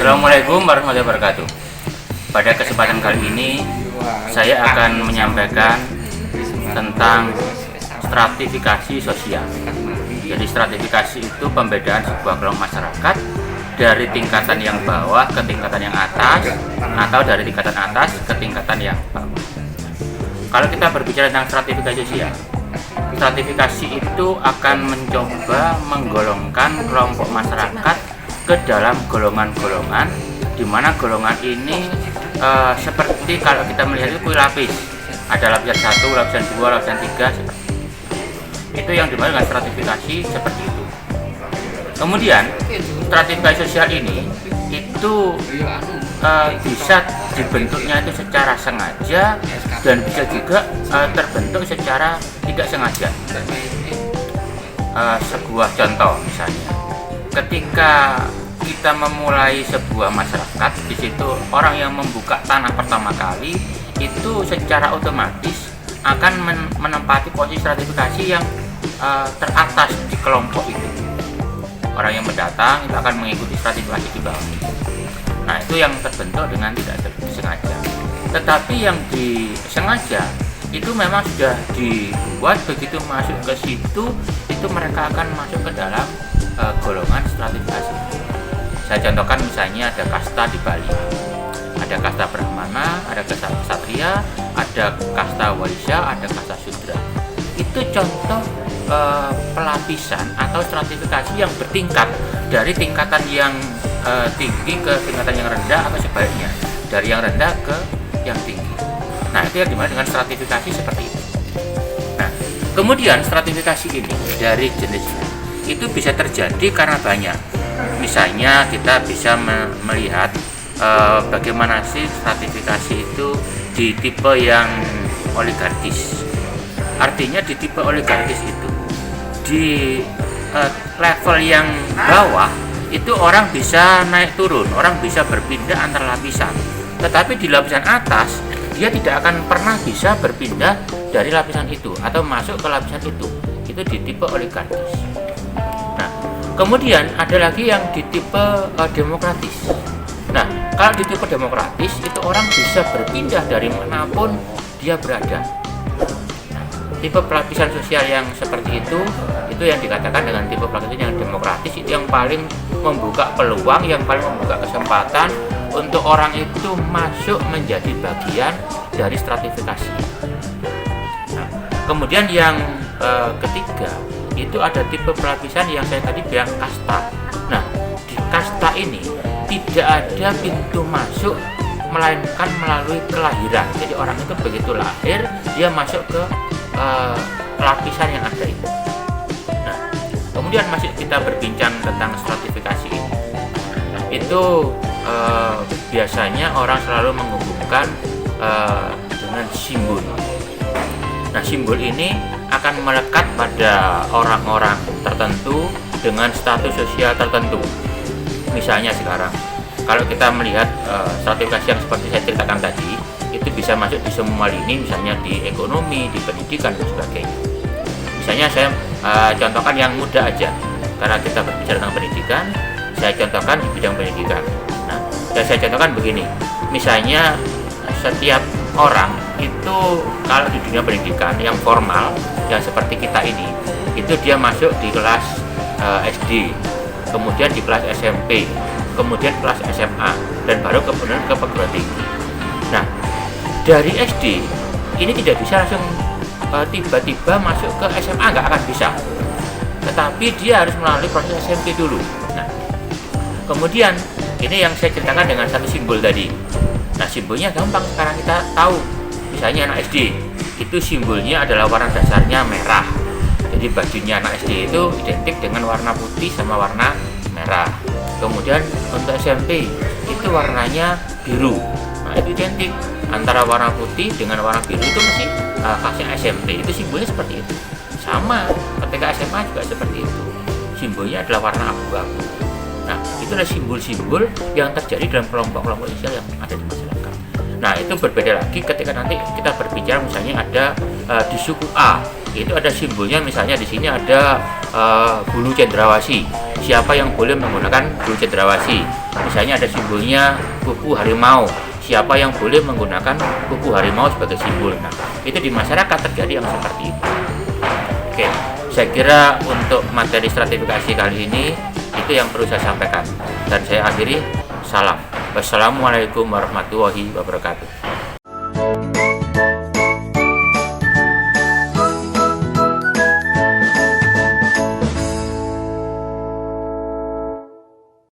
Assalamualaikum warahmatullahi wabarakatuh. Pada kesempatan kali ini saya akan menyampaikan tentang stratifikasi sosial. Jadi stratifikasi itu pembedaan sebuah kelompok masyarakat dari tingkatan yang bawah ke tingkatan yang atas, atau dari tingkatan atas ke tingkatan yang bawah. Kalau kita berbicara tentang stratifikasi sosial, stratifikasi itu akan mencoba menggolongkan kelompok masyarakat ke dalam golongan-golongan, di mana golongan ini seperti kalau kita melihat itu lapis, ada lapisan 1, lapisan 2, lapisan 3, seperti itu yang dimana dengan stratifikasi seperti itu. Kemudian stratifikasi sosial ini itu bisa dibentuknya itu secara sengaja dan bisa juga terbentuk secara tidak sengaja. Sebuah contoh misalnya, ketika kita memulai sebuah masyarakat, di situ orang yang membuka tanah pertama kali itu secara otomatis akan menempati posisi stratifikasi yang teratas di kelompok itu. Orang yang mendatang itu akan mengikuti stratifikasi di bawah itu. Nah, itu yang terbentuk dengan tidak disengaja. Tetapi yang disengaja itu memang sudah dibuat, begitu masuk ke situ itu mereka akan masuk ke dalam golongan stratifikasi. Saya contohkan misalnya ada kasta di Bali, ada kasta Brahmana, ada kasta Ksatria, ada kasta Waisya, ada kasta Sudra. Itu contoh pelapisan atau stratifikasi yang bertingkat dari tingkatan yang tinggi ke tingkatan yang rendah, atau sebaliknya dari yang rendah ke yang tinggi. Nah, itu yang dimana dengan stratifikasi seperti itu. Nah, kemudian stratifikasi ini dari jenisnya itu bisa terjadi karena banyak. Misalnya kita bisa melihat bagaimana sih stratifikasi itu di tipe yang oligarkis. Artinya di tipe oligarkis itu di level yang bawah itu orang bisa naik turun, orang bisa berpindah antar lapisan. Tetapi di lapisan atas dia tidak akan pernah bisa berpindah dari lapisan itu atau masuk ke lapisan itu. Itu di tipe oligarkis. Nah, kemudian ada lagi yang di tipe demokratis. Nah, kalau di tipe demokratis itu orang bisa berpindah dari manapun dia berada. Nah, tipe pelapisan sosial yang seperti itu yang dikatakan dengan tipe pelapisan yang demokratis, itu yang paling membuka peluang, yang paling membuka kesempatan untuk orang itu masuk menjadi bagian dari stratifikasi. Nah, kemudian yang ketiga itu ada tipe pelapisan yang saya tadi bilang kasta. Nah, di kasta ini tidak ada pintu masuk melainkan melalui kelahiran. Jadi orang itu begitu lahir dia masuk ke lapisan yang ada itu. Nah, kemudian masih kita berbincang tentang stratifikasi ini. Itu biasanya orang selalu menghubungkan dengan simbol. Nah, simbol ini akan melekat pada orang-orang tertentu dengan status sosial tertentu. Misalnya sekarang, kalau kita melihat stratifikasi yang seperti saya ceritakan tadi, itu bisa masuk di semua lini, misalnya di ekonomi, di pendidikan, dan sebagainya. Misalnya saya contohkan yang mudah aja, karena kita berbicara tentang pendidikan, saya contohkan di bidang pendidikan. Nah, saya contohkan begini, misalnya setiap orang itu kalau di dunia pendidikan yang formal, yang seperti kita ini, itu dia masuk di kelas SD, kemudian di kelas SMP, kemudian kelas SMA, dan baru kemudian ke perguruan tinggi. Nah, dari SD ini tidak bisa langsung tiba-tiba masuk ke SMA, nggak akan bisa. Tetapi dia harus melalui proses SMP dulu. Nah, kemudian ini yang saya ceritakan dengan satu simbol tadi. Nah, simbolnya gampang sekarang kita tahu. Misalnya anak SD itu simbolnya adalah warna dasarnya merah. Jadi bajunya anak SD itu identik dengan warna putih sama warna merah. Kemudian untuk SMP itu warnanya biru. Nah, itu identik antara warna putih dengan warna biru, itu masih khasnya SMP. Itu simbolnya seperti itu. Sama ketika SMA juga seperti itu. Simbolnya adalah warna abu-abu. Nah, itu adalah simbol-simbol yang terjadi dalam kelompok-kelompok sosial yang ada di masyarakat. Nah, itu berbeda lagi ketika nanti kita berbicara misalnya ada di suku A itu ada simbolnya, misalnya di sini ada bulu cendrawasih. Siapa yang boleh menggunakan bulu cendrawasih? Misalnya ada simbolnya kuku harimau. Siapa yang boleh menggunakan kuku harimau sebagai simbol? Nah, itu di masyarakat terjadi yang seperti itu. Oke, saya kira untuk materi stratifikasi kali ini itu yang perlu saya sampaikan. Dan saya akhiri, salam. Wassalamualaikum warahmatullahi wabarakatuh.